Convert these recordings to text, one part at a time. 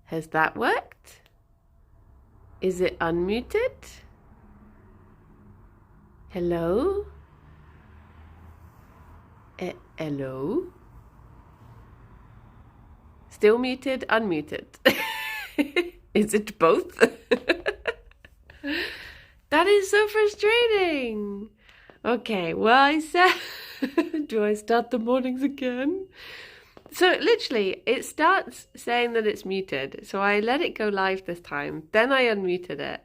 Has that worked? Is it unmuted? Hello? Hello? Still muted, unmuted. Is it both? That is so frustrating. Okay, well, I said, do I start the mornings again? So literally, it starts saying that it's muted. So I let it go live this time. Then I unmuted it.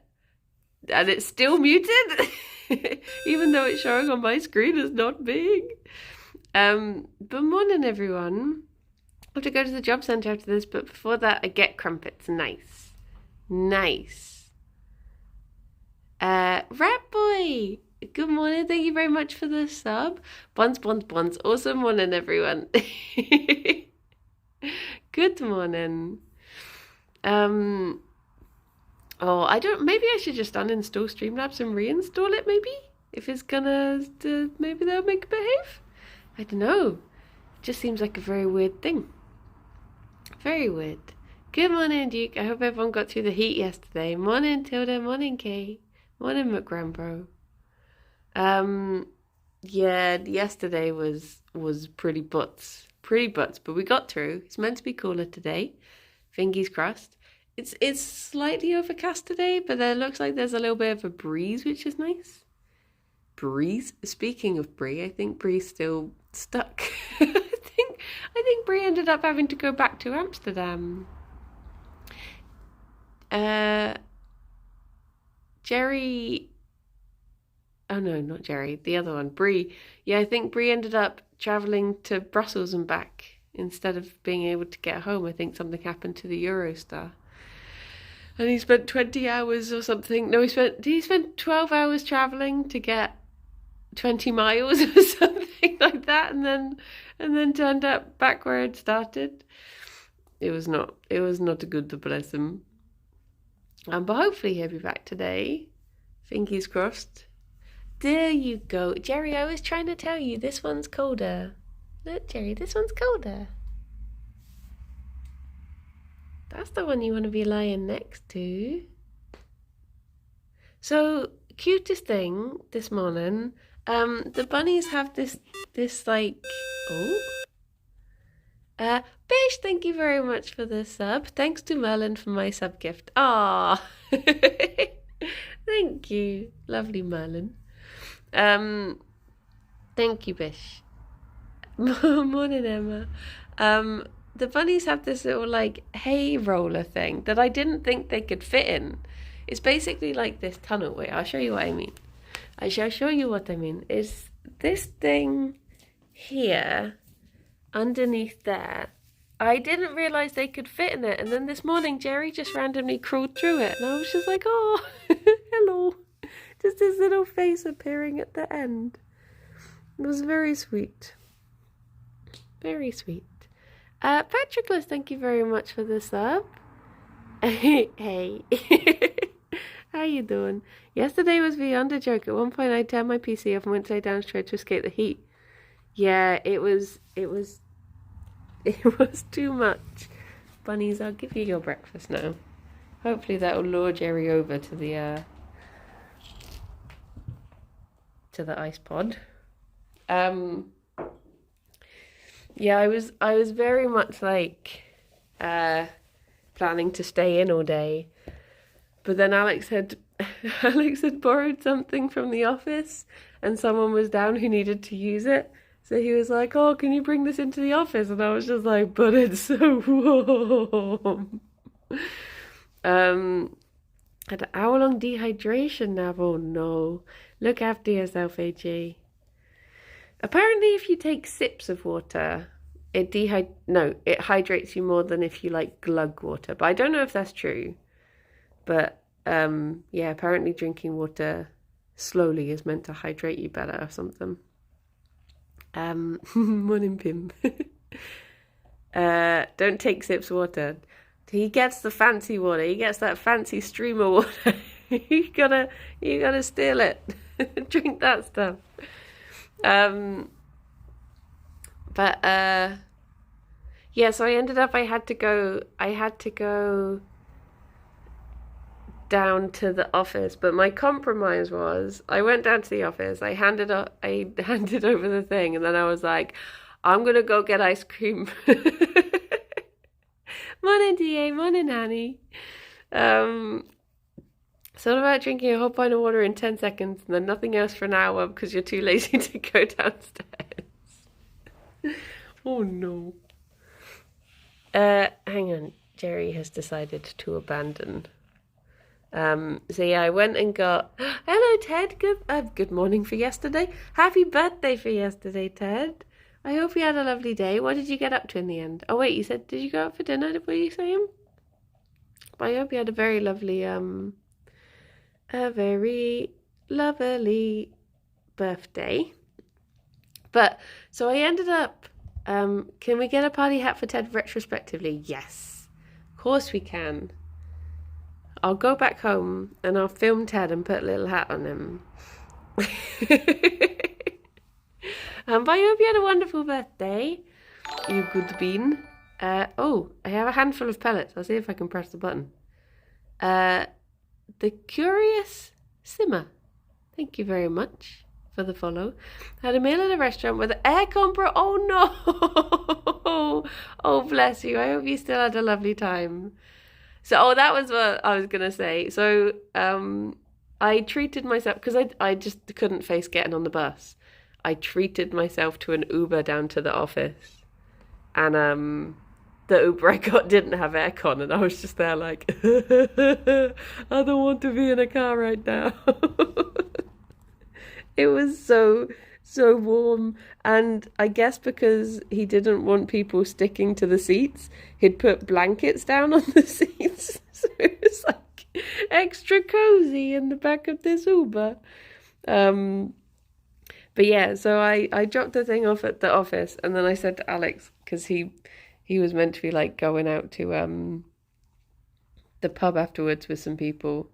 And it's still muted, even though it's showing on my screen as not being. But morning, everyone. I have to go to the job centre after this, but before that, I get crumpets. Nice. Nice. Rat Boy, good morning. Thank you very much for the sub. Buns. Awesome morning, everyone. Good morning. Oh, maybe I should just uninstall Streamlabs and reinstall it, maybe? If it's gonna, maybe they'll make it behave? I don't know. It just seems like a very weird thing. Very weird. Good morning, Duke. I hope everyone got through the heat yesterday. Morning, Tilda. Morning, Kay. Morning, McGranbro. Yeah, yesterday was pretty butts. But we got through. It's meant to be cooler today. Fingers crossed. It's slightly overcast today, but it looks like there's a little bit of a breeze, which is nice. Breeze? Speaking of Bree, I think Bree's still stuck. I think Bree ended up having to go back to Amsterdam. Gerry... Oh no, not Gerry. The other one, Bree. Yeah, I think Bree ended up travelling to Brussels and back instead of being able to get home. I think something happened to the Eurostar. And he spent 20 hours or something. No, he spent 12 hours travelling to get 20 miles or something like that, and then turned up back where it started. It was not a good to bless him. But hopefully he'll be back today. Fingers crossed. There you go. Gerry, I was trying to tell you, this one's colder. Look, Gerry, this one's colder. That's the one you want to be lying next to. So, cutest thing this morning, the bunnies have this like, Bish, thank you very much for the sub. Thanks to Merlin for my sub gift. Ah, thank you, lovely Merlin. Thank you, Bish. Morning, Emma. The bunnies have this little like hay roller thing that I didn't think they could fit in. It's basically like this tunnel. Wait, I'll show you what I mean. I shall show you what I mean. It's this thing here underneath there. I didn't realise they could fit in it, and then this morning Gerry just randomly crawled through it, and I was just like, oh, hello. Just his little face appearing at the end. It was very sweet. Very sweet. Patroclus, thank you very much for the sub. Hey. How you doing? Yesterday was beyond a joke. At one point I turned my PC off and went to lay down straight to escape the heat. Yeah, it was too much. Bunnies, I'll give you your breakfast now. Hopefully that will lure Gerry over to the ice pod. Yeah, I was very much like planning to stay in all day, but then Alex had borrowed something from the office, and someone was down who needed to use it. So he was like, "Oh, can you bring this into the office?" And I was just like, "But it's so warm." Had an hour-long dehydration now. Oh no! Look after yourself, AG. Apparently, if you take sips of water, it hydrates you more than if you like glug water. But I don't know if that's true. But yeah, apparently drinking water slowly is meant to hydrate you better or something. Morning, Pim. Don't take sips of water. He gets the fancy water. He gets that fancy streamer water. you gotta steal it. Drink that stuff. Yeah, so I ended up I had to go down to the office, but my compromise was I went down to the office, I handed over the thing, and then I was like, I'm gonna go get ice cream. Morning, DA, morning, Annie. Um, so about drinking a whole pint of water in 10 seconds and then nothing else for an hour because you're too lazy to go downstairs. Oh no. Hang on. Gerry has decided to abandon. So yeah, I went and got. Hello, Ted. Good morning for yesterday. Happy birthday for yesterday, Ted. I hope you had a lovely day. What did you get up to in the end? Oh wait, you said did you go out for dinner? What were you saying? But I hope you had a very lovely birthday. But so I ended up. Can we get a party hat for Ted retrospectively? Yes, of course we can. I'll go back home and I'll film Ted and put a little hat on him. But I hope you had a wonderful birthday, you good bean. Oh, I have a handful of pellets. I'll see if I can press the button. The Curious Simmer. Thank you very much for the follow. I had a meal at a restaurant with aircon bro. Oh no! Oh bless you. I hope you still had a lovely time. So, that was what I was gonna say. So, I treated myself because I just couldn't face getting on the bus. I treated myself to an Uber down to the office, and the Uber I got didn't have aircon, and I was just there like, I don't want to be in a car right now. It was so warm, and I guess because he didn't want people sticking to the seats, he'd put blankets down on the seats, so it was like extra cozy in the back of this Uber. But yeah, so I dropped the thing off at the office, and then I said to Alex, because he was meant to be like going out to the pub afterwards with some people.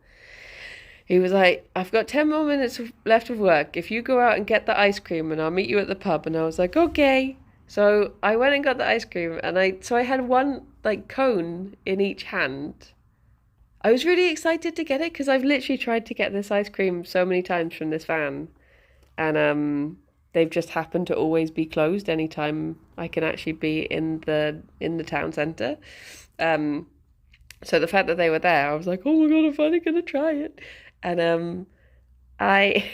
He was like, I've got 10 more minutes left of work. If you go out and get the ice cream and I'll meet you at the pub. And I was like, okay. So I went and got the ice cream, and I had one like cone in each hand. I was really excited to get it because I've literally tried to get this ice cream so many times from this van. And they've just happened to always be closed anytime I can actually be in the town centre. So the fact that they were there, I was like, oh my God, I'm finally going to try it. And I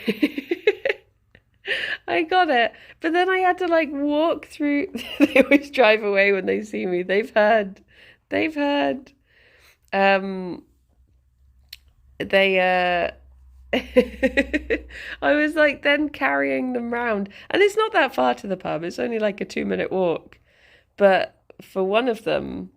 I got it, but then I had to like walk through. They always drive away when they see me. They've heard. They I was like then carrying them round, and it's not that far to the pub. It's only like a 2-minute walk, but for one of them.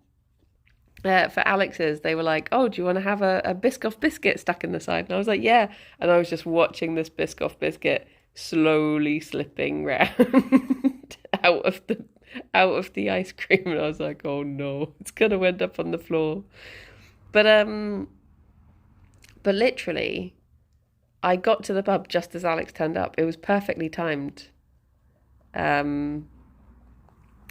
For Alex's, they were like, oh, do you want to have a Biscoff biscuit stuck in the side? And I was like, yeah. And I was just watching this Biscoff biscuit slowly slipping round out of the ice cream. And I was like, oh no, it's going to end up on the floor. But literally, I got to the pub just as Alex turned up. It was perfectly timed.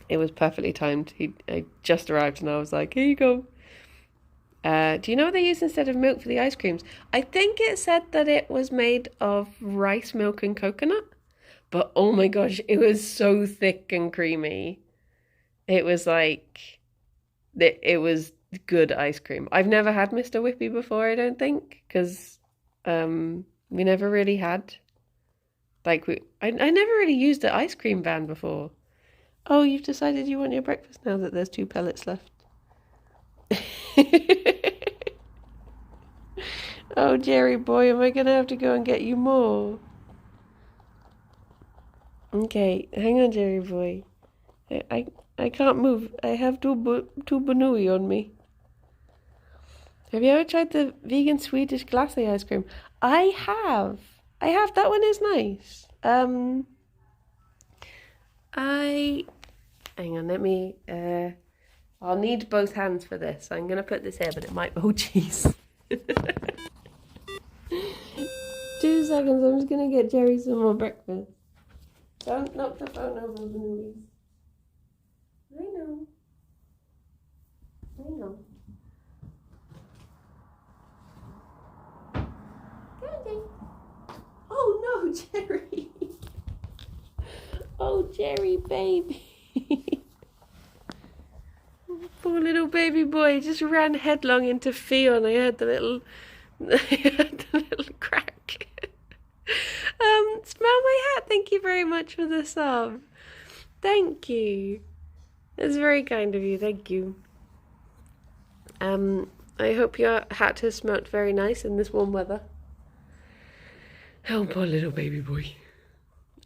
It was perfectly timed. I just arrived and I was like, here you go. Do you know what they use instead of milk for the ice creams? I think it said that it was made of rice, milk and coconut. But oh my gosh, it was so thick and creamy. It was like, it was good ice cream. I've never had Mr. Whippy before, I don't think. Because we never really had. Like, I never really used the ice cream van before. Oh, you've decided you want your breakfast now that there's 2 pellets left. Oh, Gerry boy, am I going to have to go and get you more? Okay, hang on, Gerry boy. I can't move. I have two banui on me. Have you ever tried the vegan Swedish glacé ice cream? I have. That one is nice. Hang on, let me, I'll need both hands for this. I'm going to put this here, but it might, oh jeez. 2 seconds, I'm just going to get Gerry some more breakfast. Don't knock the phone over, Louise. I know. Hang on. Candy. Oh no, Gerry. Oh, Gerry, baby. Poor little baby boy just ran headlong into Ffion. I heard the little, crack. Smell my hat. Thank you very much for the sub. Thank you. That's very kind of you. Thank you. I hope your hat has smelt very nice in this warm weather. Oh, poor little baby boy.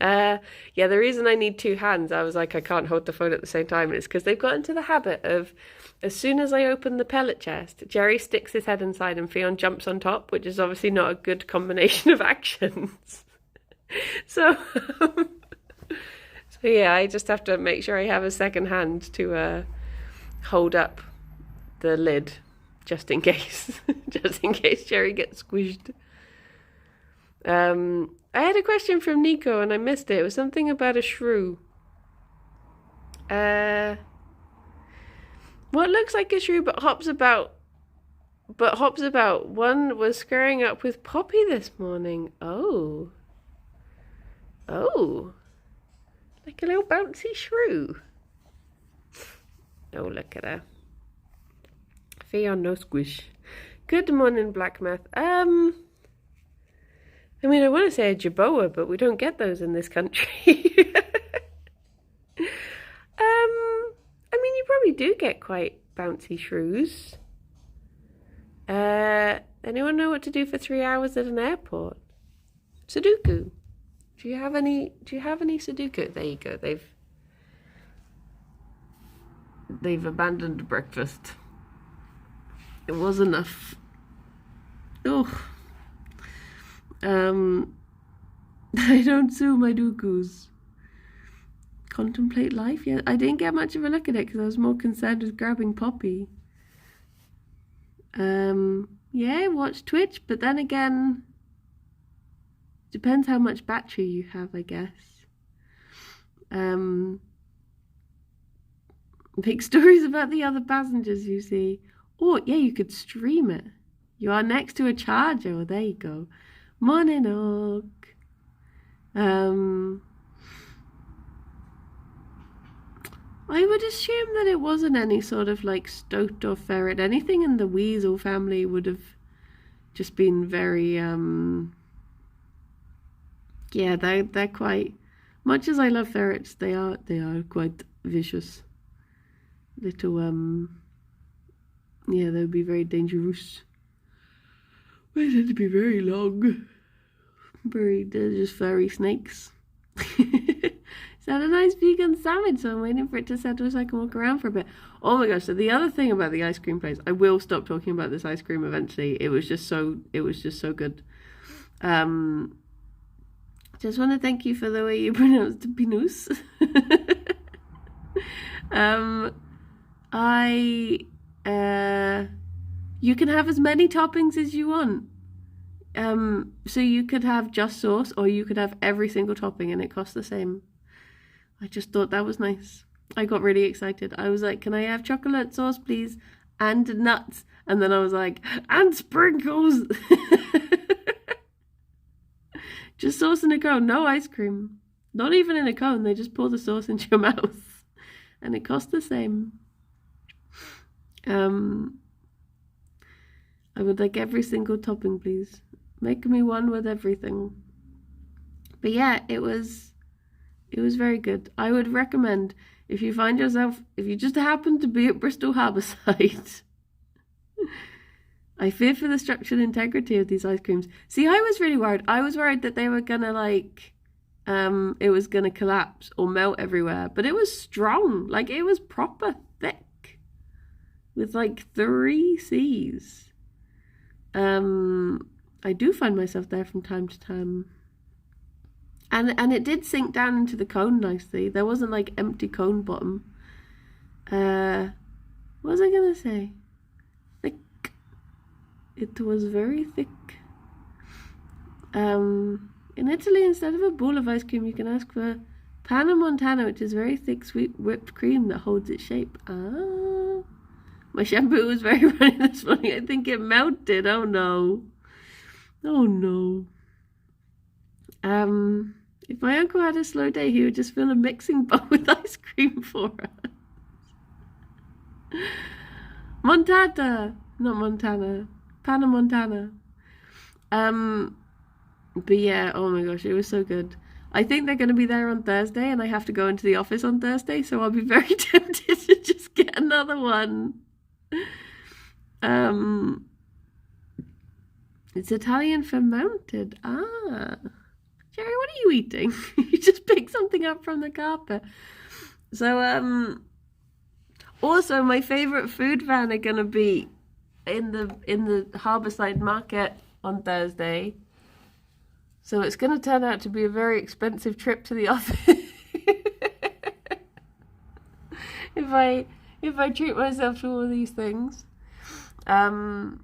Yeah, the reason I need two hands, I was like, I can't hold the phone at the same time, is because they've got into the habit of, as soon as I open the pellet chest, Gerry sticks his head inside and Ffion jumps on top, which is obviously not a good combination of actions. So yeah, I just have to make sure I have a second hand to hold up the lid, just in case, Gerry gets squished. I had a question from Nico and I missed it. It was something about a shrew. What looks like a shrew but hops about. One was squaring up with Poppy this morning. Oh. Like a little bouncy shrew. Oh, look at her. Ffion, no squish. Good morning, Black Math. I mean, I want to say a jerboa, but we don't get those in this country. I mean, you probably do get quite bouncy shrews. Anyone know what to do for 3 hours at an airport? Sudoku. Do you have any Sudoku? There you go. They've abandoned breakfast. It was enough. Oh. I don't sue my dukus. Contemplate life? Yeah, I didn't get much of a look at it because I was more concerned with grabbing Poppy. Yeah, watch Twitch, but then again, depends how much battery you have, I guess. Make stories about the other passengers you see. Oh, yeah, you could stream it. You are next to a charger. Oh, there you go. Morning, Oak. I would assume that it wasn't any sort of like stoat or ferret. Anything in the weasel family would have just been very, yeah, they're quite, much as I love ferrets, they are quite vicious. Little, yeah, they would be very dangerous. They tend to be very long. They're just furry snakes. Is that a nice vegan sandwich? So I'm waiting for it to settle so I can walk around for a bit. Oh my gosh, so the other thing about the ice cream place, I will stop talking about this ice cream eventually. It was just so good. Just want to thank you for the way you pronounced Pinus. You can have as many toppings as you want. So you could have just sauce or you could have every single topping and it costs the same. I just thought that was nice. I got really excited. I was like, can I have chocolate sauce, please? And nuts. And then I was like, and sprinkles. Just sauce in a cone, no ice cream. Not even in a cone, they just pour the sauce into your mouth. And it costs the same. I would like every single topping, please. Make me one with everything. But yeah, it was very good. I would recommend, if you find yourself, if you just happen to be at Bristol Harbourside, I fear for the structural integrity of these ice creams. See, I was really worried. I was worried that they were gonna like, it was gonna collapse or melt everywhere. But it was strong. Like, it was proper thick. With like 3 C's. I do find myself there from time to time. And it did sink down into the cone nicely. There wasn't like empty cone bottom. What was I gonna say? Thick. It was very thick. In Italy, instead of a bowl of ice cream, you can ask for Panna Montana, which is very thick, sweet whipped cream that holds its shape. Ah, My shampoo was very runny this morning. I think it melted. Oh no. Oh no. If my uncle had a slow day, he would just fill a mixing bowl with ice cream for us. Montana, not Montana, Panna Montana. But yeah, oh my gosh, it was so good. I think they're going to be there on Thursday, and I have to go into the office on Thursday, so I'll be very tempted to just get another one. It's Italian fermented. Ah. Gerry, what are you eating? You just picked something up from the carpet. So, also my favourite food van are gonna be in the Harbourside Market on Thursday. So it's gonna turn out to be a very expensive trip to the office. if I treat myself to all of these things. But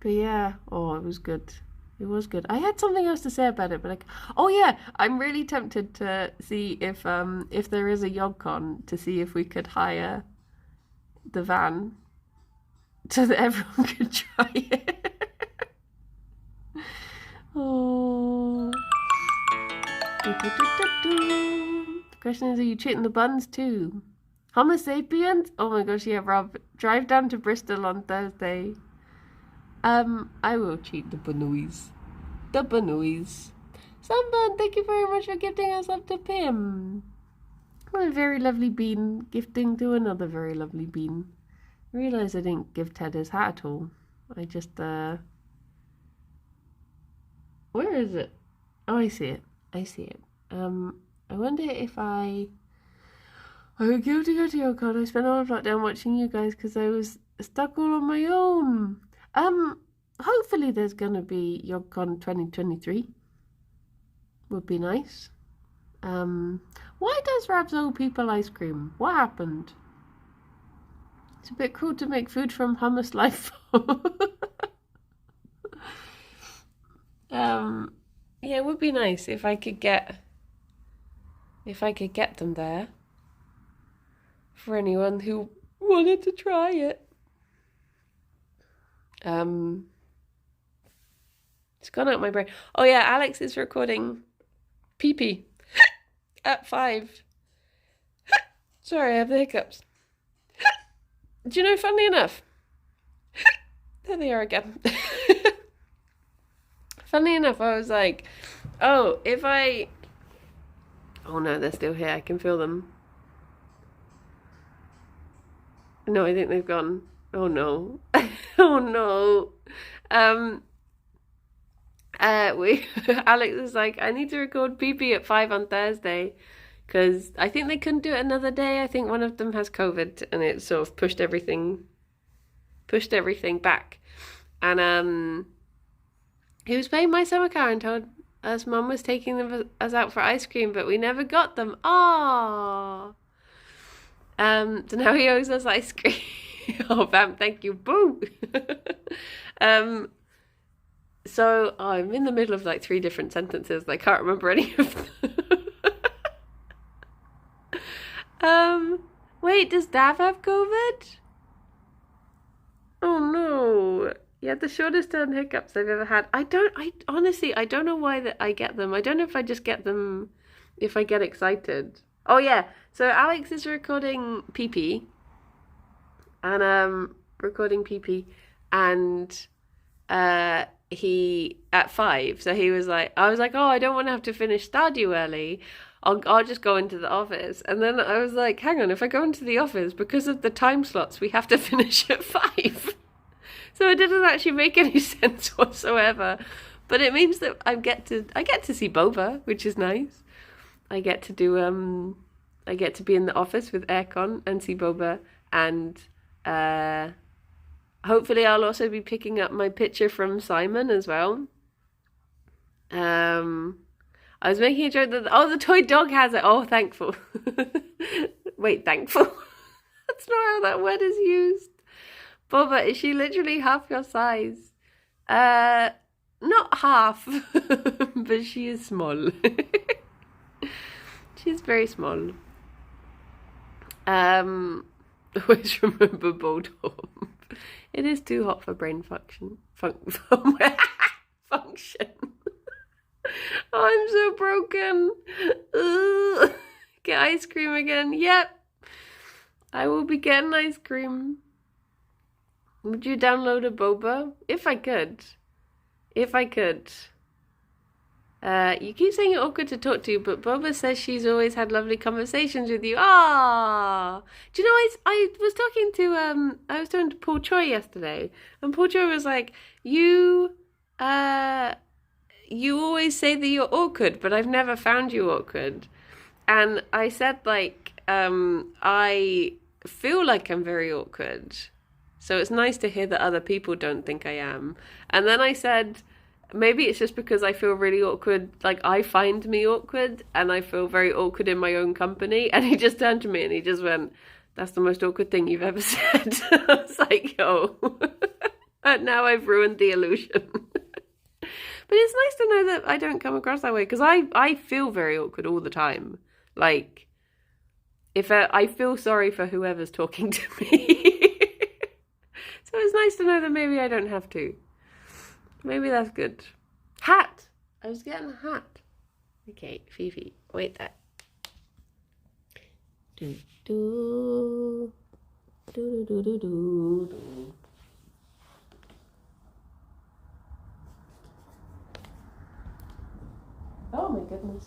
yeah, oh, it was good. It was good. I had something else to say about it, but oh yeah, I'm really tempted to see if there is a YogCon, to see if we could hire the van so that everyone could try it. Oh. The question is, are you treating the buns too? Homo sapiens? Oh my gosh, yeah, Rob. Drive down to Bristol on Thursday. I will cheat the Banois. The Banois. Sunburn, thank you very much for gifting us up to Pim. What a very lovely bean gifting to another very lovely bean. I realise I didn't give Ted his hat at all. I just, where is it? Oh, I see it. I see it. I wonder if I would give to go to your con. I spent all of lockdown watching you guys because I was stuck all on my own. Hopefully there's gonna be YogCon 2023. Would be nice. Why does Rabs owe people ice cream? What happened? It's a bit cruel to make food from hummus life. Yeah, it would be nice if I could get them there for anyone who wanted to try it. It's gone out my brain. Oh yeah, Alex is recording pee-pee at 5. Sorry, I have the hiccups. Do you know, funnily enough, there they are again. Funnily enough, I was like, oh, oh no, they're still here. I can feel them. No, I think they've gone. Oh no. Oh no. Alex is like, I need to record PP at 5 on Thursday because I think they couldn't do it another day. I think one of them has COVID and it sort of pushed everything back. And he was paying my summer car and told us Mum was taking us out for ice cream, but we never got them. Aww. So now he owes us ice cream. Oh, Bam, thank you. Boo. So I'm in the middle of like 3 different sentences. I can't remember any of them. Wait, does Dav have COVID? Oh no. Yeah, the shortest term hiccups I've ever had. I honestly don't know why that I get them. I don't know if I just get them if I get excited. Oh yeah, so Alex is recording PP. And recording PP, and he at 5. So he was like, I was like, oh, I don't want to have to finish Stardew early. I'll just go into the office. And then I was like, hang on, if I go into the office, because of the time slots, we have to finish at 5. So it didn't actually make any sense whatsoever. But it means that I get to see Boba, which is nice. I get to be in the office with aircon and see Boba, and hopefully I'll also be picking up my picture from Simon as well. I was making a joke that the toy dog has it. Oh, thankful. Wait, thankful? That's not how that word is used. Boba, is she literally half your size? Not half, but she is small. She's very small. Always remember Bulldog. It is too hot for brain function. Function. I'm so broken. Ugh. Get ice cream again. Yep. I will be getting ice cream. Would you download a boba? If I could. If I could. You keep saying you're awkward to talk to, but Boba says she's always had lovely conversations with you. Ah, do you know I was talking to Paul Choi yesterday, and Paul Choi was like, you always say that you're awkward, but I've never found you awkward. And I said I feel like I'm very awkward, so it's nice to hear that other people don't think I am. And then I said, maybe it's just because I feel really awkward, like I find me awkward and I feel very awkward in my own company. And he just turned to me and he just went, that's the most awkward thing you've ever said. I was like, yo, now I've ruined the illusion. But it's nice to know that I don't come across that way, because I feel very awkward all the time. Like, if I feel sorry for whoever's talking to me. So it's nice to know that maybe I don't have to. Maybe that's good. Hat! I was getting a hat. Okay, Fifi, wait that. Do do do do do do do. Oh my goodness.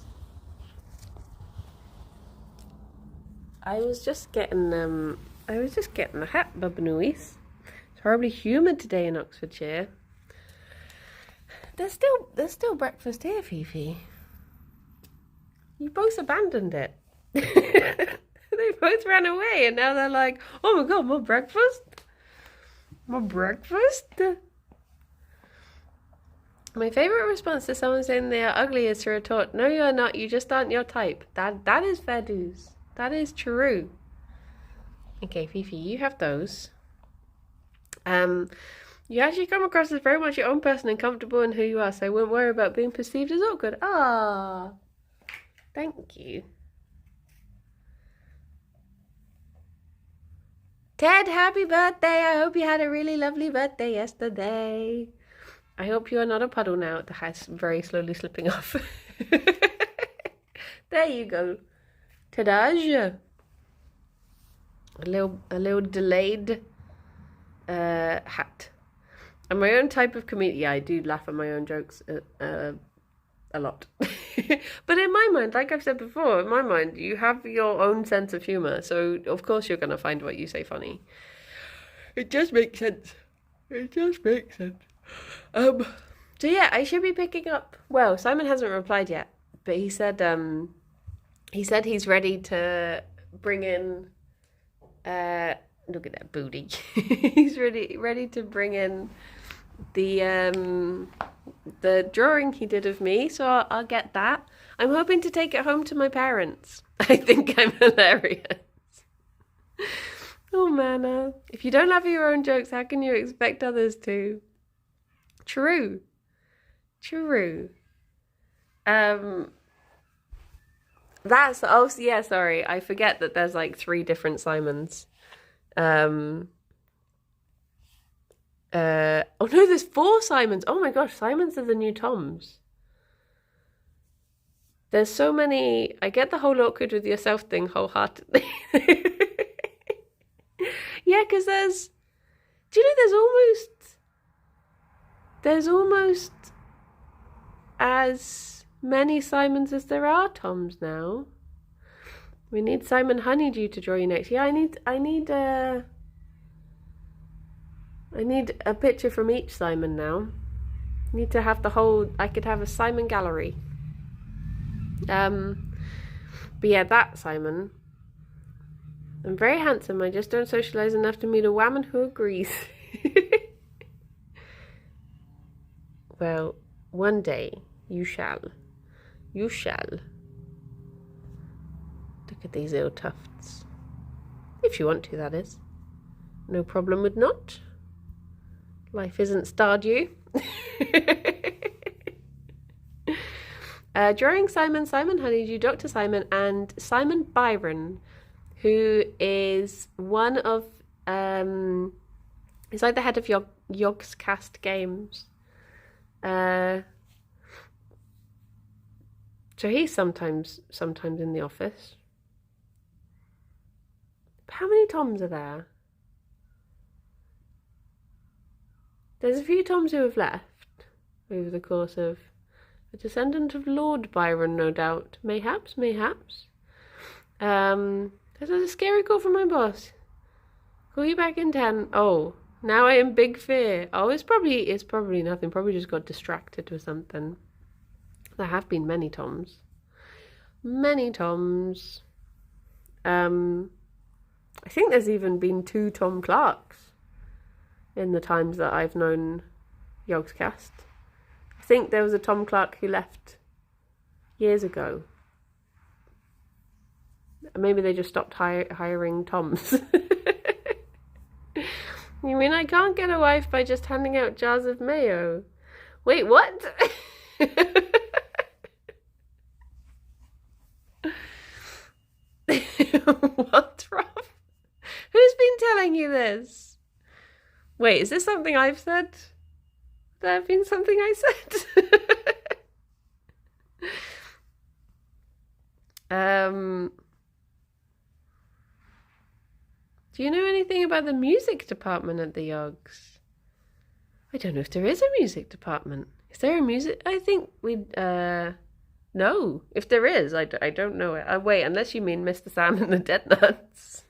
I was just getting a hat, Bubbanoois. It's horribly humid today in Oxfordshire. There's still breakfast here, Fifi. You both abandoned it. They both ran away, and now they're like, oh my god, more breakfast? More breakfast? My favourite response to someone saying they are ugly is to retort, no you are not, you just aren't your type. That is fair dues. That is true. Okay, Fifi, you have those. You actually come across as very much your own person and comfortable in who you are, so I wouldn't worry about being perceived as awkward. Ah, thank you. Ted, happy birthday. I hope you had a really lovely birthday yesterday. I hope you are not a puddle now at the house, very slowly slipping off. There you go. Ta-da! A little delayed hat. And my own type of comedian, yeah, I do laugh at my own jokes a lot. But in my mind, like I've said before, in my mind, you have your own sense of humour. So, of course, you're going to find what you say funny. It just makes sense. It just makes sense. So, yeah, I should be picking up... Well, Simon hasn't replied yet. But he said he's ready to bring in... look at that booty. He's ready to bring in the drawing he did of me, so I'll get that. I'm hoping to take it home to my parents. I think I'm hilarious. Oh man, if you don't laugh at your own jokes, how can you expect others to? True. That's yeah, sorry, I forget that there's like 3 different Simons. Oh no, there's 4 Simons. Oh my gosh, Simons are the new Toms. There's so many. I get the whole awkward with yourself thing wholeheartedly. Yeah, because do you know there's almost as many Simons as there are Toms now. We need Simon Honeydew to draw you next. Yeah, I need a picture from each Simon now. Need to have I could have a Simon gallery. But yeah, that Simon. I'm very handsome, I just don't socialise enough to meet a woman who agrees. Well, one day you shall. You shall. Look at these little tufts. If you want to, that is. No problem with not. Life isn't Stardew. Drawing Simon, Simon Honeydew, Dr. Simon, and Simon Byron, who is one of he's like the head of Yogscast Games. So he's sometimes in the office. How many Toms are there? There's a few Toms who have left over the course of a descendant of Lord Byron, no doubt. Mayhaps. There's a scary call from my boss. Call you back in 10. Oh, now I am big fear. Oh, it's probably nothing. Probably just got distracted with something. There have been many Toms. I think there's even been 2 Tom Clarks in the times that I've known Yogscast. I think there was a Tom Clark who left years ago. Maybe they just stopped hiring Toms. You mean I can't get a wife by just handing out jars of mayo? Wait, what? What, Rob? Who's been telling you this? Wait, is this something I've said? There have been something I said? Do you know anything about the music department at the Yogs? I don't know if there is a music department. Is there a music? I think we'd, no. If there is, I don't know it. Wait, unless you mean Mr. Sam and the Dead Nuts.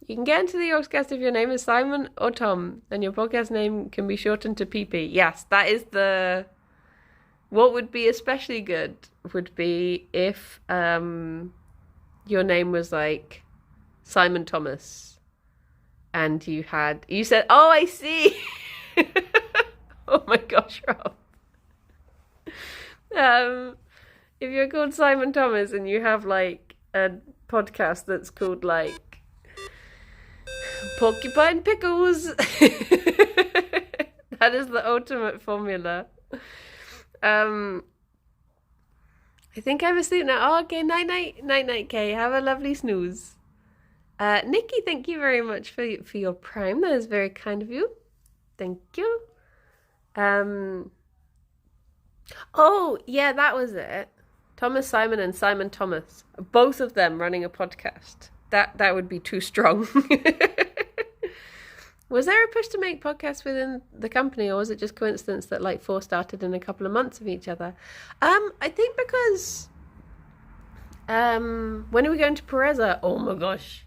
You can get into the Yogscast if your name is Simon or Tom, and your podcast name can be shortened to PP. Yes, that is the... What would be especially good would be if your name was like Simon Thomas, and you said, oh, I see. Oh my gosh, Rob. If you're called Simon Thomas and you have like a podcast that's called like Porcupine Pickles, that is the ultimate formula. I think I'm asleep now. Oh, okay, night, Kay. Have a lovely snooze. Nikki, thank you very much for your prime. That is very kind of you. Thank you. Oh, yeah, that was it. Thomas Simon and Simon Thomas. Both of them running a podcast. That would be too strong. Was there a push to make podcasts within the company, or was it just coincidence that like 4 started in a couple of months of each other? I think because when are we going to Pereza? Oh my gosh.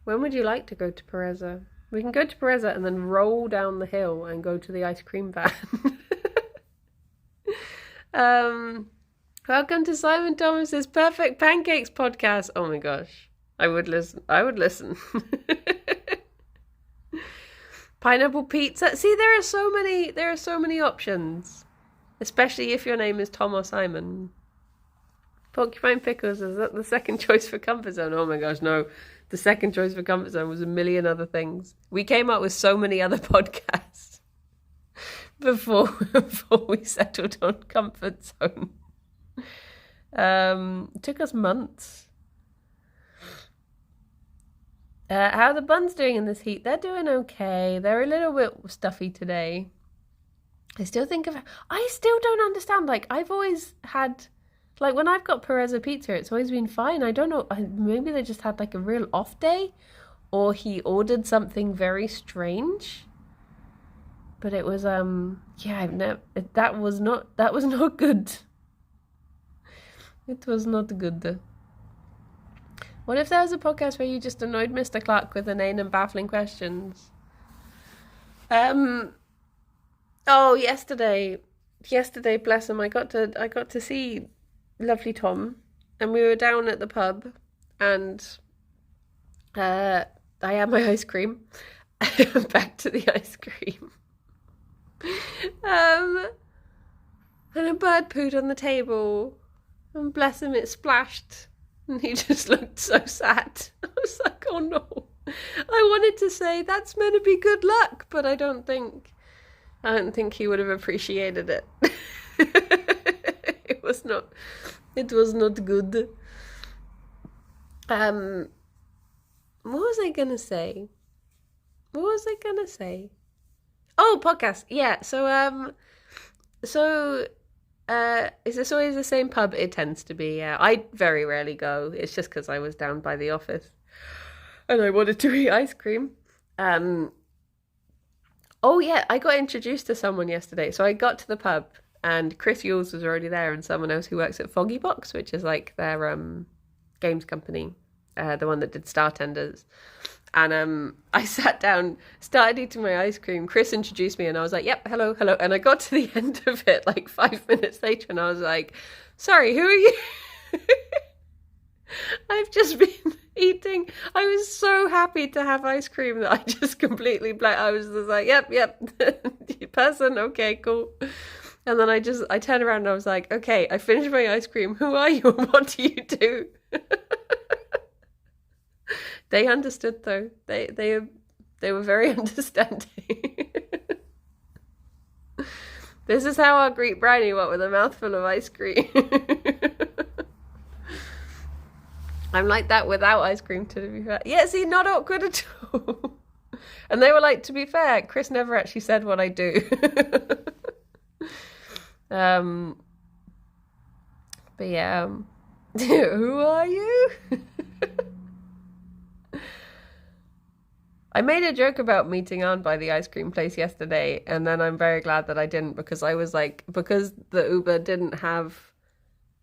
When would you like to go to Pereza? We can go to Pereza and then roll down the hill and go to the ice cream van. Welcome to Simon Thomas's Perfect Pancakes podcast. Oh my gosh. I would listen. Pineapple pizza. See, there are so many options. Especially if your name is Tom or Simon. Porcupine Pickles, is that the second choice for Comfort Zone? Oh my gosh, no. The second choice for Comfort Zone was a million other things. We came up with so many other podcasts before we settled on Comfort Zone. It took us months. How are the buns doing in this heat? They're doing okay. They're a little bit stuffy today. I still don't understand. Like, I've always had, like, when I've got Pereza pizza, it's always been fine. I don't know. Maybe they just had, like, a real off day, or he ordered something very strange. But it was, that was not good. It was not good. What if there was a podcast where you just annoyed Mr. Clark with inane and baffling questions? Oh, yesterday, bless him, I got to see lovely Tom, and we were down at the pub, and I had my ice cream. Back to the ice cream. And a bird pooed on the table, and bless him, it splashed. And he just looked so sad. I was like, oh no. I wanted to say, that's meant to be good luck, but I don't think he would have appreciated it. It was not good. Um, what was I gonna say? Oh, podcast. Yeah. Is this always the same pub? It tends to be. Yeah. I very rarely go. It's just because I was down by the office and I wanted to eat ice cream. Um, oh yeah, I got introduced to someone yesterday. So I got to the pub and Chris Yules was already there and someone else who works at Foggy Box, which is like their games company, the one that did Star Tenders. And I sat down, started eating my ice cream. Chris introduced me and I was like, yep, hello, hello. And I got to the end of it like 5 minutes later and I was like, sorry, who are you? I've just been eating. I was so happy to have ice cream that I just completely blanked. I was just like, yep, person, okay, cool. And then I turned around and I was like, okay, I finished my ice cream. Who are you and what do you do? They understood though. They were very understanding. This is how I'll greet Brownie, what, with a mouthful of ice cream. I'm like that without ice cream, to be fair. Yeah, see, not awkward at all. And they were like, to be fair, Chris never actually said what I do. But yeah, who are you? I made a joke about meeting Anne by the ice cream place yesterday, and then I'm very glad that I didn't because I was like, because the Uber didn't have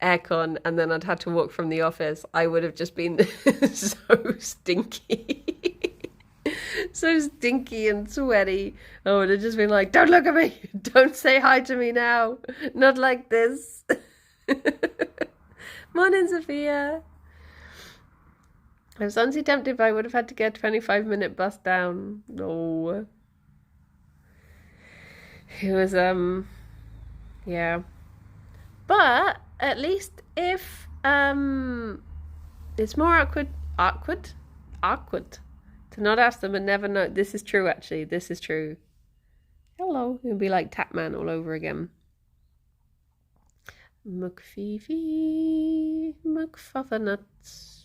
aircon and then I'd had to walk from the office, I would have just been so stinky. So stinky and sweaty. I would have just been like, don't look at me. Don't say hi to me now. Not like this. Morning, Sophia. I was honestly tempted if I would have had to get a 25-minute bus down. No. It was, yeah. But at least if, it's more awkward to not ask them and never know. This is true, actually. This is true. Hello. It would be like Tapman all over again. McFeefy, McFuffernuts.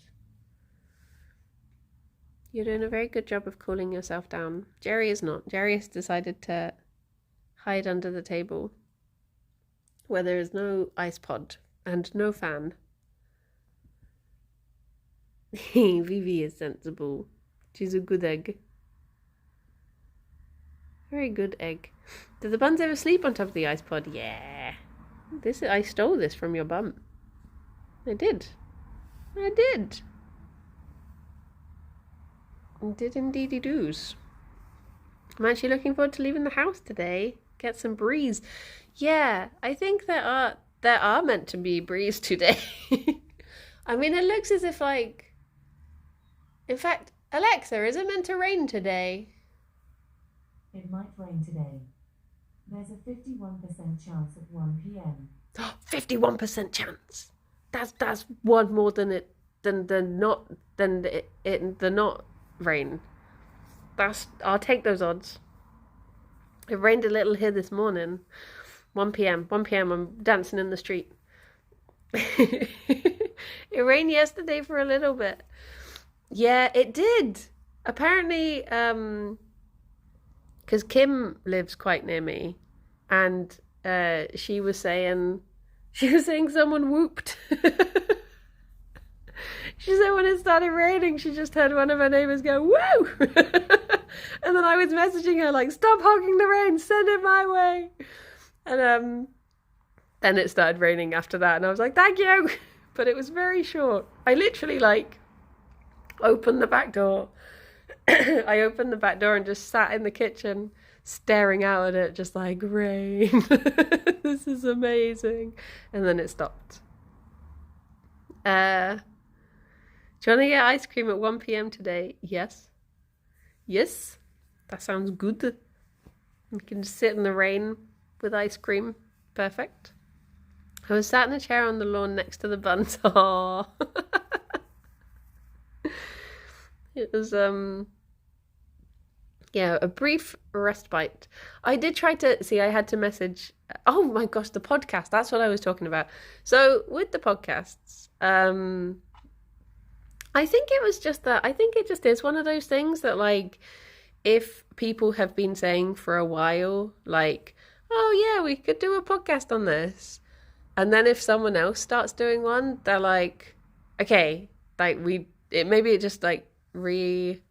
You're doing a very good job of cooling yourself down. Gerry is not. Gerry has decided to hide under the table where there is no ice pod and no fan. Vivi is sensible. She's a good egg. Very good egg. Did the buns ever sleep on top of the ice pod? Yeah. I stole this from your bum. I did. Did indeedy do's. I'm actually looking forward to leaving the house today. Get some breeze. Yeah, I think there are meant to be breeze today. I mean, it looks as if like... In fact, Alexa, is it meant to rain today? It might rain today. There's a 51% chance at 1 p.m. 51% chance. That's one more than the not rain. I'll take those odds. It rained a little here this morning. 1 p.m. I'm dancing in the street. It rained yesterday for a little bit. Yeah, it did. Apparently, because Kim lives quite near me, and she was saying someone whooped. She said when it started raining, she just heard one of her neighbours go, woo! And then I was messaging her like, stop hogging the rain, send it my way. And then it started raining after that, and I was like, thank you! But it was very short. I literally like opened the back door. I opened the back door and just sat in the kitchen staring out at it, just like, rain. This is amazing. And then it stopped. Do you want to get ice cream at 1 p.m. today? Yes. Yes. That sounds good. You can just sit in the rain with ice cream. Perfect. I was sat in a chair on the lawn next to the buns. Aww. It was, yeah, a brief respite. I did try to, see, I had to message, oh my gosh, the podcast, that's what I was talking about. So with the podcasts, I think it was just that. I think it just is one of those things that, like, if people have been saying for a while, like, oh yeah, we could do a podcast on this. And then if someone else starts doing one, they're like, okay, like maybe it just like reignites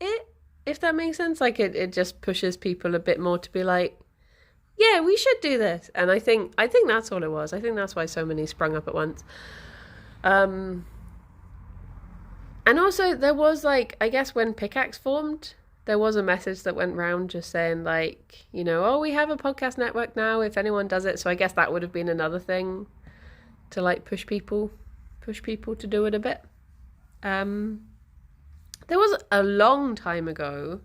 it, if that makes sense. Like it just pushes people a bit more to be like, yeah, we should do this. And I think that's all it was. I think that's why so many sprung up at once. Um, and also there was like, I guess when Pickaxe formed, there was a message that went round just saying like, oh, we have a podcast network now if anyone does it. So I guess that would have been another thing to like push people to do it a bit. There was a long time ago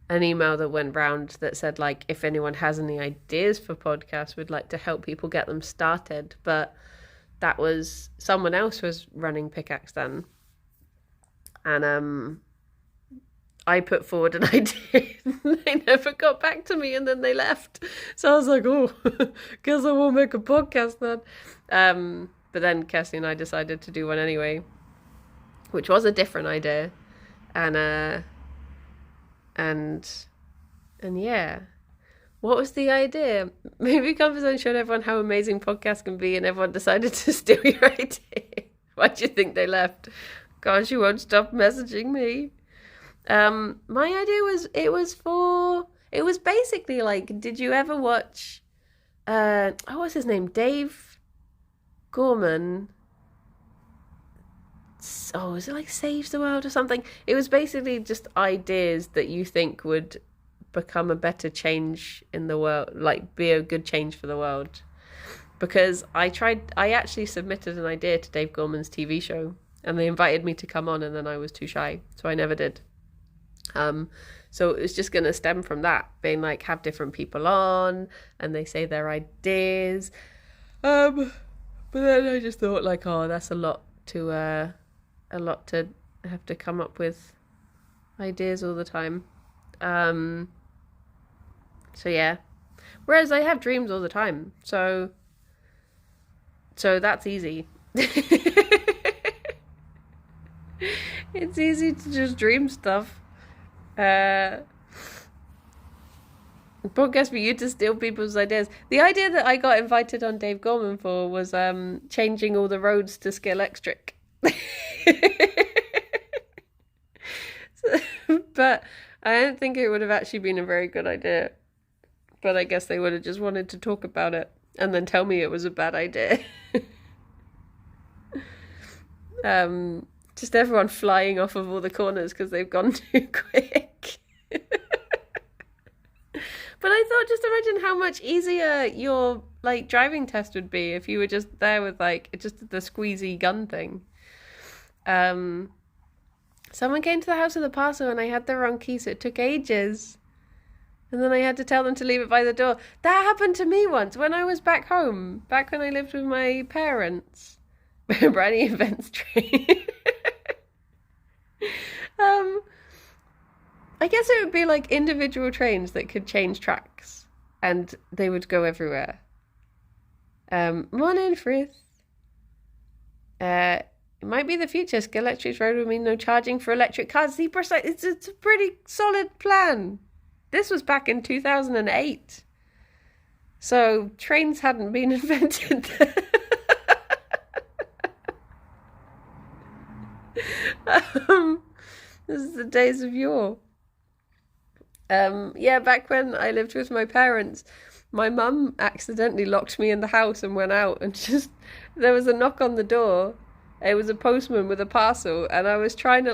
an email that went round that said like, if anyone has any ideas for podcasts, we'd like to help people get them started. But that was someone else was running Pickaxe then. And I put forward an idea and they never got back to me and then they left. So I was like, oh, guess I won't make a podcast then. But then Cosy and I decided to do one anyway, which was a different idea. And yeah. What was the idea? Maybe Conversation showed everyone how amazing podcasts can be and everyone decided to steal your idea. Why do you think they left? Gosh, you won't stop messaging me. My idea was it was basically like, did you ever watch what's his name? Dave Gorman. Oh, is it like Saves the World or something? It was basically just ideas that you think would become a better change in the world, like be a good change for the world. Because I actually submitted an idea to Dave Gorman's TV show and they invited me to come on and then I was too shy, so I never did. So it was just going to stem from that, being like, have different people on and they say their ideas. But then I just thought like, oh, that's a lot to have to come up with ideas all the time. So yeah. Whereas I have dreams all the time. So that's easy. It's easy to just dream stuff. Podcast for you to steal people's ideas. The idea that I got invited on Dave Gorman for was changing all the roads to Skillelectric. But I don't think it would have actually been a very good idea. But I guess they would have just wanted to talk about it and then tell me it was a bad idea. Just everyone flying off of all the corners because they've gone too quick. But I thought, just imagine how much easier your like driving test would be if you were just there with like just the squeezy gun thing. Someone came to the house with a parcel and I had the wrong key, so it took ages. And then I had to tell them to leave it by the door. That happened to me once when I was back home, back when I lived with my parents. Brandy Events Train. I guess it would be like individual trains that could change tracks and they would go everywhere. Morning, Frith. It might be the future. Skillelectric Road will mean no charging for electric cars. It's a pretty solid plan. This was back in 2008. So trains hadn't been invented then. This is the days of yore. Yeah, back when I lived with my parents, my mum accidentally locked me in the house and went out and just, there was a knock on the door. It was a postman with a parcel and I was trying to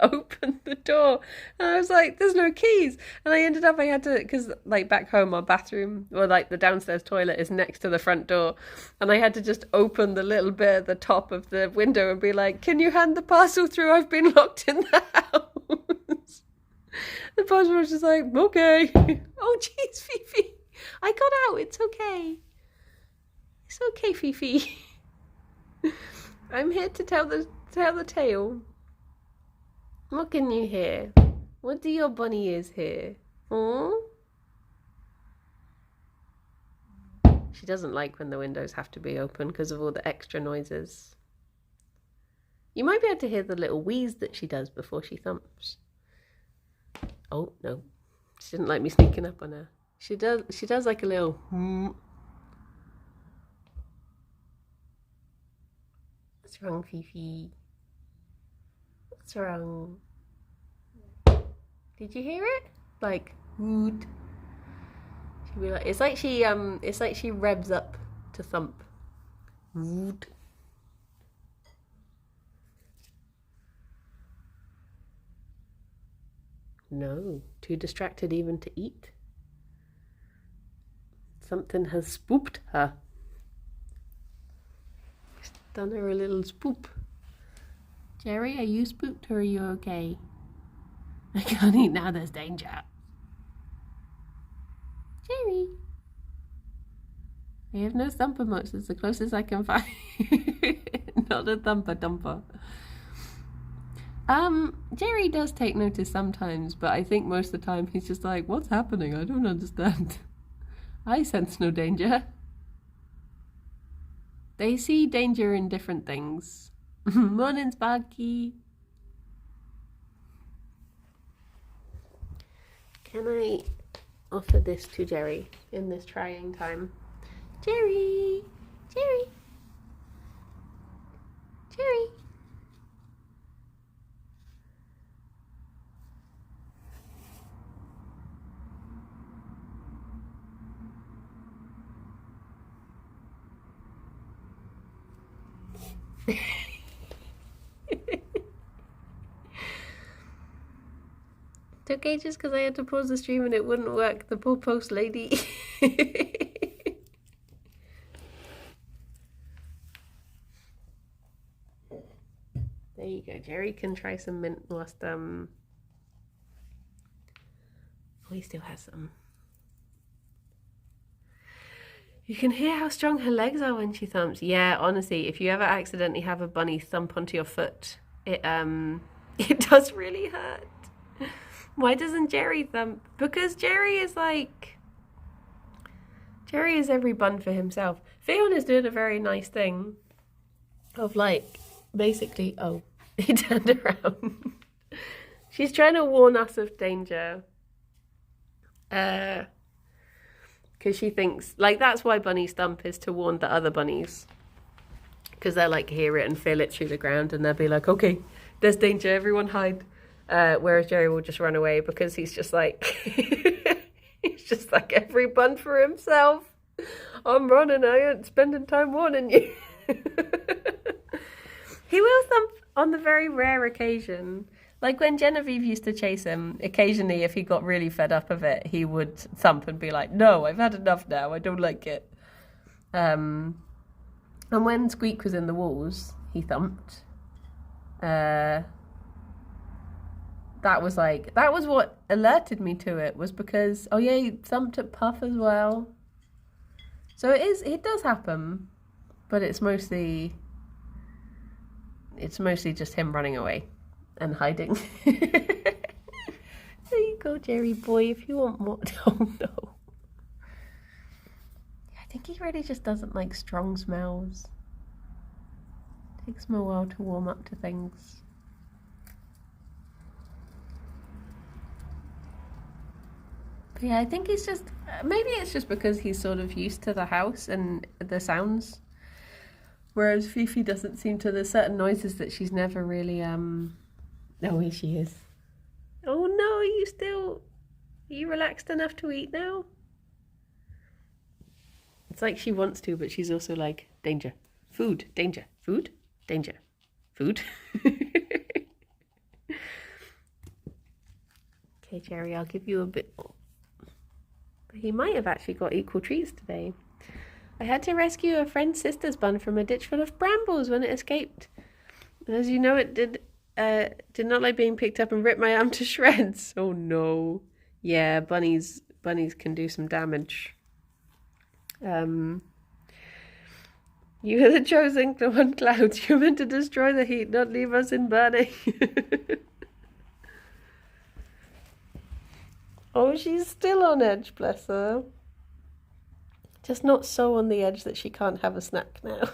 open the door and I was like, there's no keys. And I ended up, I had to, because like back home, our bathroom or like the downstairs toilet is next to the front door. And I had to just open the little bit at the top of the window and be like, can you hand the parcel through? I've been locked in the house. The postman was just like, okay. Oh, jeez, Fifi. I got out. It's okay. It's okay, Fifi. I'm here to tell the tale. What can you hear? What do your bunny ears hear? Oh? She doesn't like when the windows have to be open because of all the extra noises. You might be able to hear the little wheeze that she does before she thumps. Oh, no. She didn't like me sneaking up on her. She does like a little What's wrong, Fifi? What's wrong? Did you hear it? Like, wood. She'd be like, it's like she revs up to thump. Wood. No, too distracted even to eat. Something has spooked her. Just done her a little spoop. Gerry, are you spooked or are you okay? I can't eat now, there's danger. Gerry. I have no thumper much, it's the closest I can find. Not a thumper dumper. Gerry does take notice sometimes, but I think most of the time he's just like, what's happening? I don't understand. I sense no danger. They see danger in different things. Morning, Sparky. Can I offer this to Gerry in this trying time? Gerry! Gerry! Gerry! It's okay just because I had to pause the stream and it wouldn't work. The poor post lady. There you go. Gerry can try some mint whilst oh, he still has some. You can hear how strong her legs are when she thumps. Yeah, honestly, if you ever accidentally have a bunny thump onto your foot, it does really hurt. Why doesn't Gerry thump? Because Gerry is every bun for himself. Ffion is doing a very nice thing of like, basically, oh, he turned around. She's trying to warn us of danger. Because she thinks, like, that's why bunnies thump, is to warn the other bunnies. Because they'll like hear it and feel it through the ground and they'll be like, okay, there's danger, everyone hide. Whereas Gerry will just run away because he's just like, he's just like, every bun for himself. I'm running, I ain't spending time warning you. He will thump on the very rare occasion. Like when Genevieve used to chase him, occasionally if he got really fed up of it, he would thump and be like, no, I've had enough now, I don't like it. And when Squeak was in the walls, he thumped. That was what alerted me to it, was because, oh yeah, he thumped at Puff as well. So it does happen, but it's mostly just him running away and hiding. There you go, Gerry boy, if you want more. Oh no. I think he really just doesn't like strong smells. Takes him a while to warm up to things. But yeah, I think he's just, maybe it's just because he's sort of used to the house and the sounds. Whereas Fifi doesn't seem to, there's certain noises that she's never really, oh, here she is. Oh no, are you relaxed enough to eat now? It's like she wants to, but she's also like, danger, food, danger, food, danger, food. Okay, Gerry, I'll give you a bit more. But he might have actually got equal treats today. I had to rescue a friend's sister's bun from a ditch full of brambles when it escaped. And as you know, it did not like being picked up and ripped my arm to shreds. Oh no. Yeah, bunnies can do some damage. You are the chosen one, Clouds. You're meant to destroy the heat, not leave us in burning. Oh, she's still on edge, bless her. Just not so on the edge that she can't have a snack now.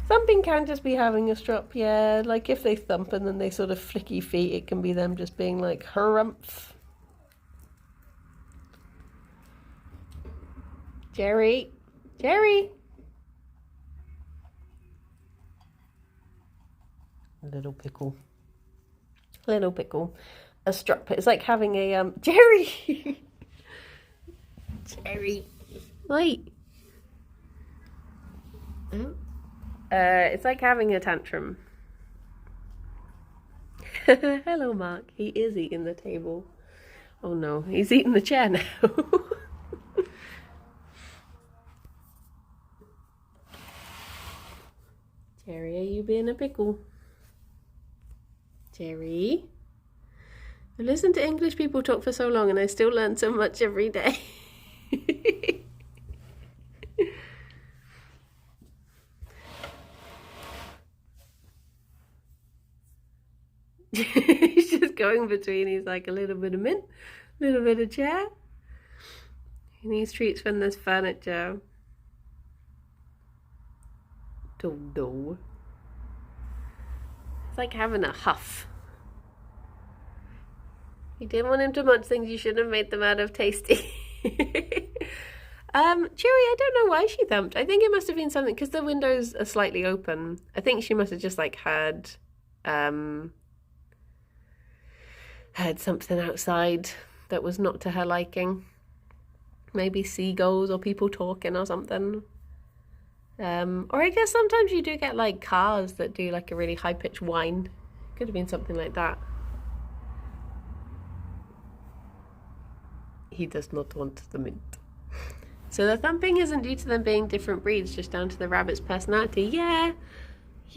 Thumping can just be having a strop, yeah. Like if they thump and then they sort of flicky feet, it can be them just being like, harumph. Gerry. Gerry. Little pickle. Little pickle. A strop. It's like having a, Gerry! Gerry. Wait. Oh. It's like having a tantrum. Hello, Mark. He is eating the table. Oh no, he's eating the chair now. Gerry, are you being a pickle? Gerry? I've listened to English people talk for so long and I still learn so much every day. He's just going between. He's like a little bit of mint, a little bit of chair. He needs treats when there's furniture. Do. It's like having a huff. You didn't want him to munch things, you shouldn't have made them out of tasty. Cheery, I don't know why she thumped. I think it must have been something, because the windows are slightly open. I think she must have just like heard something outside that was not to her liking. Maybe seagulls or people talking or something. Or I guess sometimes you do get like cars that do like a really high-pitched whine. Could have been something like that. He does not want the mint. So the thumping isn't due to them being different breeds, just down to the rabbit's personality. Yeah,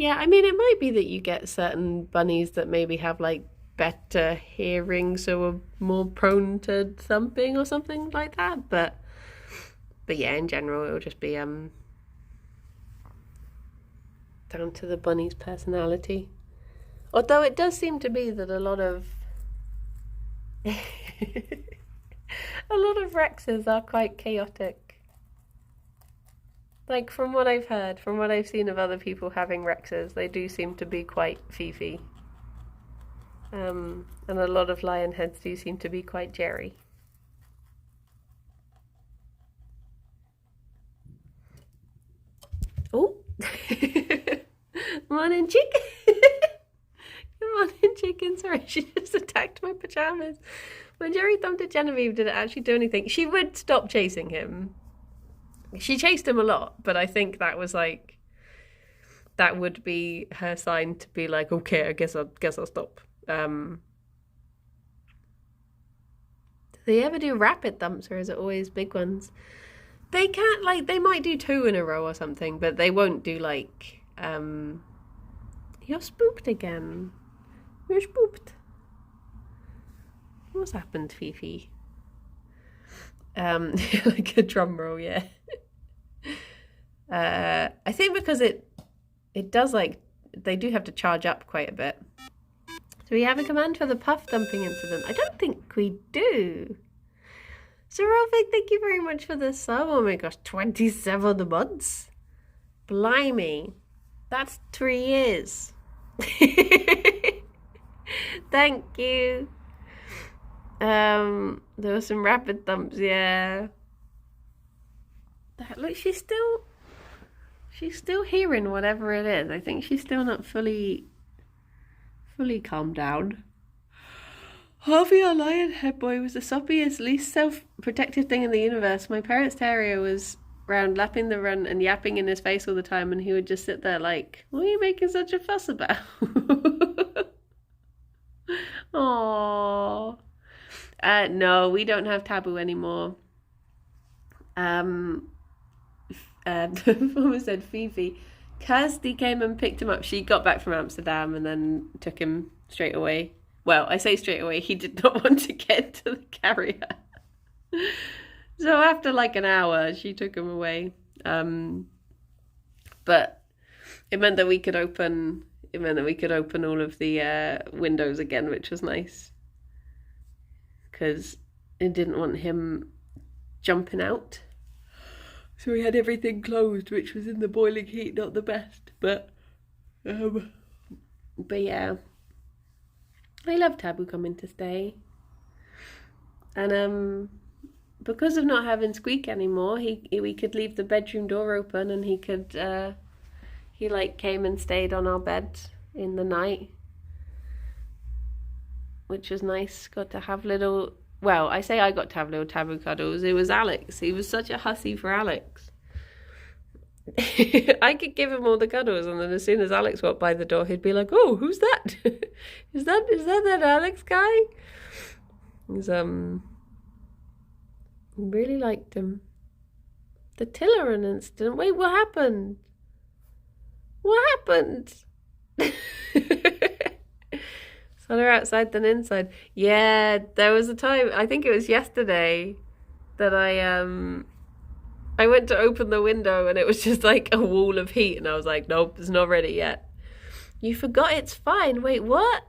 I mean, it might be that you get certain bunnies that maybe have like better hearing, so are more prone to thumping or something like that. But yeah, in general, it'll just be down to the bunny's personality. Although it does seem to be that a lot of Rexes are quite chaotic. Like from what I've heard, from what I've seen of other people having Rexes, they do seem to be quite fifi. And a lot of lion heads do seem to be quite Gerry. Oh, morning, chicken. Good morning, chicken. Sorry, she just attacked my pajamas. When Gerry thumped at Genevieve, did it actually do anything? She would stop chasing him. She chased him a lot, but I think that was like, that would be her sign to be like, okay, I guess I'll stop. Do they ever do rapid thumps, or is it always big ones? They can't, like, they might do 2 in a row or something, but they won't do like, you're spooked again. You're spooked. What's happened, Fifi? Like a drum roll, yeah. I think because it does, like, they do have to charge up quite a bit. Do we have a command for the puff thumping incident? I don't think we do. So Rolfig, thank you very much for the sub. Oh my gosh, 27 months? Blimey. That's 3 years. Thank you. There were some rapid thumps, yeah. Look, she's still hearing whatever it is. I think she's still not fully calmed down. Harvey, our lion head boy, was the soppiest, least self-protective thing in the universe. My parents' terrier was round lapping the run and yapping in his face all the time, and he would just sit there like, what are you making such a fuss about? Aww. No, we don't have Taboo anymore. The former said Fifi. Kirsty came and picked him up. She got back from Amsterdam and then took him straight away. Well, I say straight away, he did not want to get to the carrier. So after like an hour, she took him away. But it meant that we could open all of the windows again, which was nice. Because and didn't want him jumping out. So we had everything closed, which was in the boiling heat, not the best. But yeah, I love Taboo coming to stay. And because of not having Squeak anymore, we could leave the bedroom door open, and he came and stayed on our bed in the night, which was nice. Got to have little, well, I say I got to have little Taboo cuddles. It was Alex. He was such a hussy for Alex. I could give him all the cuddles, and then as soon as Alex walked by the door, he'd be like, "Oh, who's that? Is that Alex guy?" He's really liked him. The Tilleran incident. Wait, what happened? What happened? So they're outside than inside. Yeah, there was a time, I think it was yesterday, that I went to open the window and it was just like a wall of heat, and I was like, nope, it's not ready yet. You forgot it's fine. Wait, what?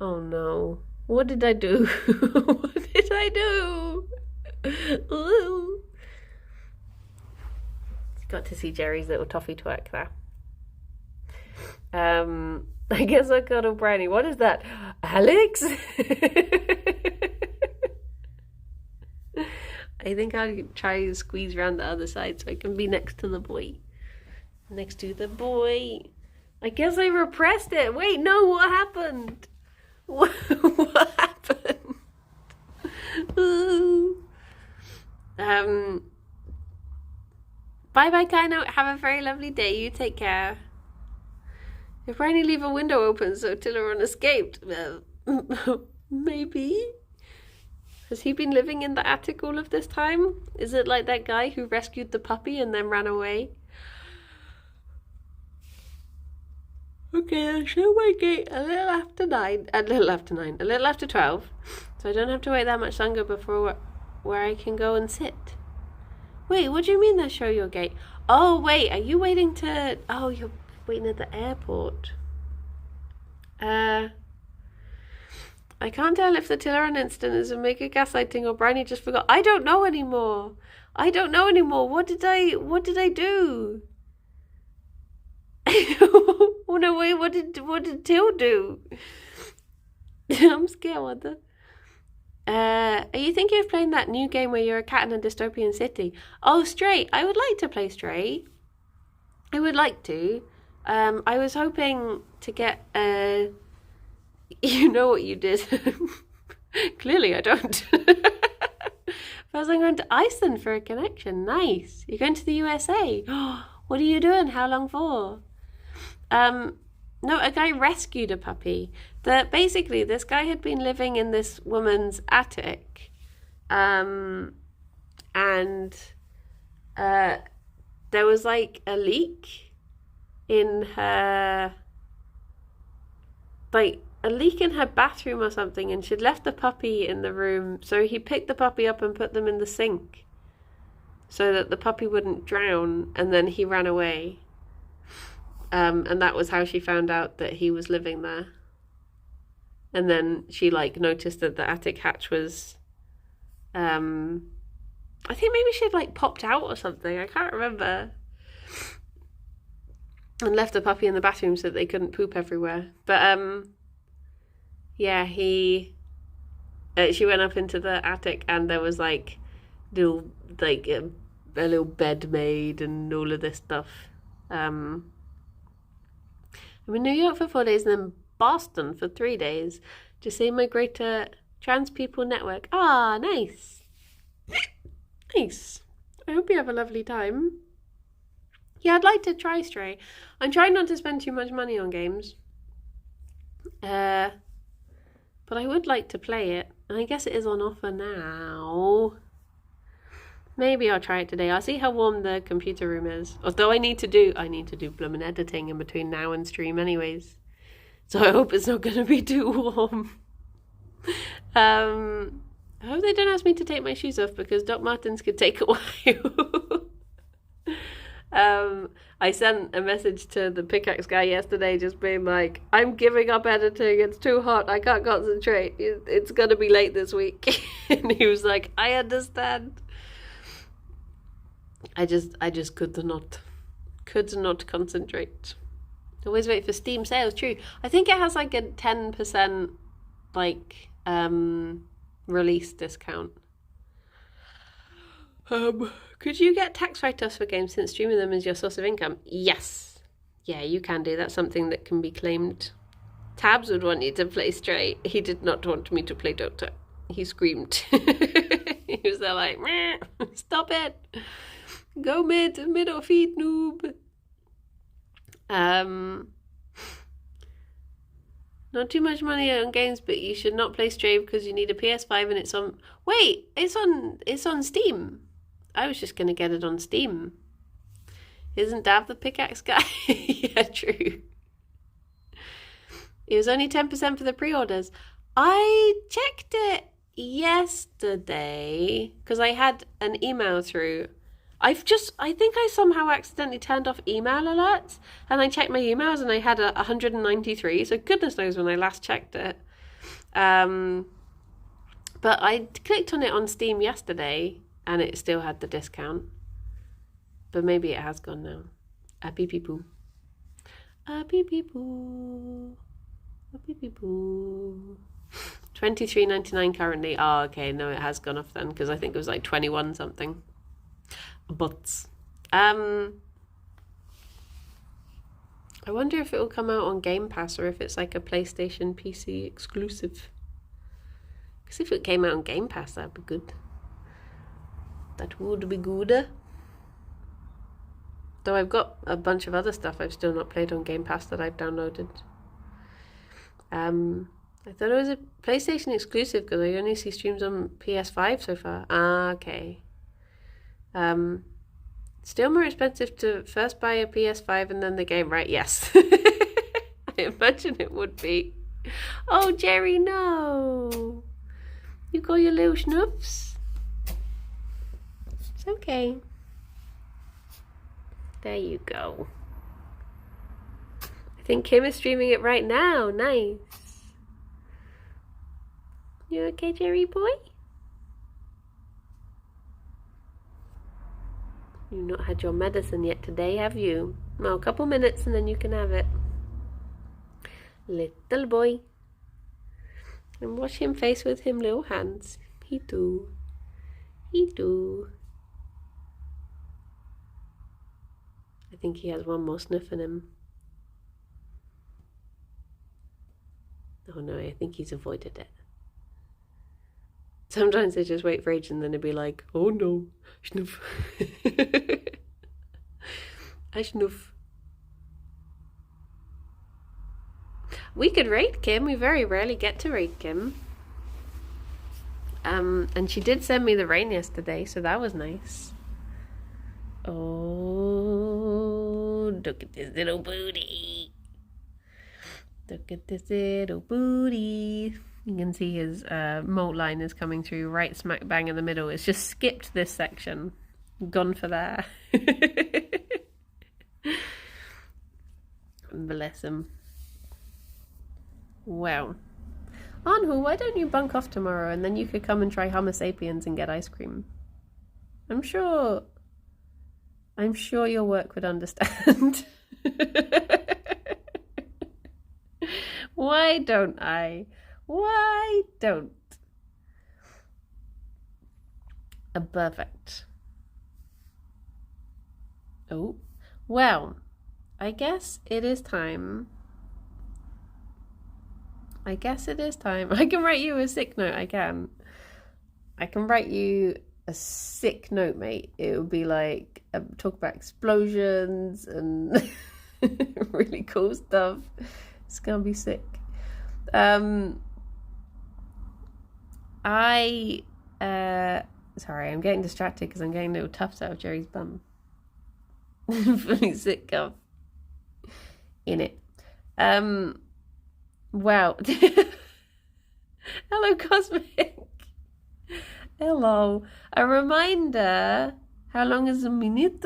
Oh no. What did I do? What did I do? Ooh. Got to see Jerry's little toffee twerk there. I guess I got a brownie. What is that? Alex? I think I'll try to squeeze around the other side so I can be next to the boy. Next to the boy. I guess I repressed it. Wait, no, what happened? What happened? Ooh. Bye-bye, Kaino. Have a very lovely day. You take care. If Brownie leave a window open so Tilleran escaped, well, maybe. Has he been living in the attic all of this time? Is it like that guy who rescued the puppy and then ran away? Okay, I'll show my gate a little after 12. So I don't have to wait that much longer before where I can go and sit. Wait, what do you mean they'll show your gate? Oh, wait, are you waiting to... Oh, you're waiting at the airport. I can't tell if the Tilleran incident is a mega gaslighting or Brownie just forgot. I don't know anymore. What did I do? Oh no, wait, what did Till do? I'm scared, what the... are you thinking of playing that new game where you're a cat in a dystopian city? Oh, Stray. I would like to play Stray. I would like to. I was hoping to get you know what you did. Clearly I don't. I was going to Iceland for a connection. Nice. You're going to the USA. What are you doing? How long for? No, a guy rescued a puppy. Basically, this guy had been living in this woman's attic. And there was like a leak in her... Like, a leak in her bathroom or something, and she'd left the puppy in the room. So he picked the puppy up and put them in the sink so that the puppy wouldn't drown, and then he ran away. And that was how she found out that he was living there. And then she noticed that the attic hatch was I think maybe she'd popped out or something, I can't remember, and left the puppy in the bathroom so that they couldn't poop everywhere. But yeah, she went up into the attic, and there was a little bed made and all of this stuff. I'm in New York for 4 days and then Boston for 3 days. Just say my greater trans people network. Ah, nice. Nice. I hope you have a lovely time. Yeah, I'd like to try Stray. I'm trying not to spend too much money on games. But I would like to play it. And I guess it is on offer now. Maybe I'll try it today. I'll see how warm the computer room is. Although I need to do blooming editing in between now and stream anyways. So I hope it's not going to be too warm. I hope they don't ask me to take my shoes off, because Doc Martens could take a while. I sent a message to the pickaxe guy yesterday just being like, I'm giving up editing, it's too hot, I can't concentrate, it's gonna be late this week. And he was like, I understand. I just could not concentrate. Always wait for Steam sales, true. I think it has like a 10% like release discount. Could you get tax write-offs for games since streaming them is your source of income? Yes. Yeah, you can do. That's something that can be claimed. Tabs would want you to play straight. He did not want me to play Dota. He screamed. He was there like, meh, stop it. Go mid or feed, noob. Not too much money on games, but you should not play straight because you need a PS5 and it's on... Wait, it's on Steam. I was just going to get it on Steam. Isn't Dav the pickaxe guy? Yeah, true. It was only 10% for the pre-orders. I checked it yesterday because I had an email through. I think I somehow accidentally turned off email alerts and I checked my emails and I had 193. So goodness knows when I last checked it. But I clicked on it on Steam yesterday and it still had the discount. But maybe it has gone now. A pee pee poo. A pee pee poo. A pee pee poo. $23.99 currently. Oh, okay. No, it has gone off then because I think it was like 21 something. But I wonder if it will come out on Game Pass or if it's like a PlayStation PC exclusive. Because if it came out on Game Pass, that'd be good. That would be good. Though I've got a bunch of other stuff I've still not played on Game Pass that I've downloaded. I thought it was a PlayStation exclusive because I only see streams on PS5 so far. Ah, okay. Still more expensive to first buy a PS5 and then the game, right? Yes. I imagine it would be. Oh, Gerry, no. You got your little schnuffs. It's okay. There you go. I think Kim is streaming it right now. Nice. You okay, Gerry boy? You've not had your medicine yet today, have you? Well, a couple minutes and then you can have it. Little boy. And wash him face with him little hands. He do. He do. I think he has one more sniff in him. Oh no, I think he's avoided it. Sometimes I just wait for ages and then it'd be like, oh no, schnuff. I schnuff. We could raid Kim. We very rarely get to raid Kim. And she did send me the rain yesterday, so that was nice. Oh, look at this little booty. Look at this little booty. You can see his molt line is coming through right smack bang in the middle. It's just skipped this section. Gone for there. Bless him. Well. Anhu, why don't you bunk off tomorrow and then you could come and try Homo sapiens and get ice cream? I'm sure your work would understand. Why don't I? Why don't? Perfect. Oh, well, I guess it is time. I can write you a sick note, I can write you a sick note, mate. It would be like, talk about explosions and really cool stuff. It's gonna be sick. Sorry, I'm getting distracted because I'm getting little tufts out of Gerry's bum. Fully sick of in it. Wow. Hello, Cosmic. Hello. A reminder. How long is a minute?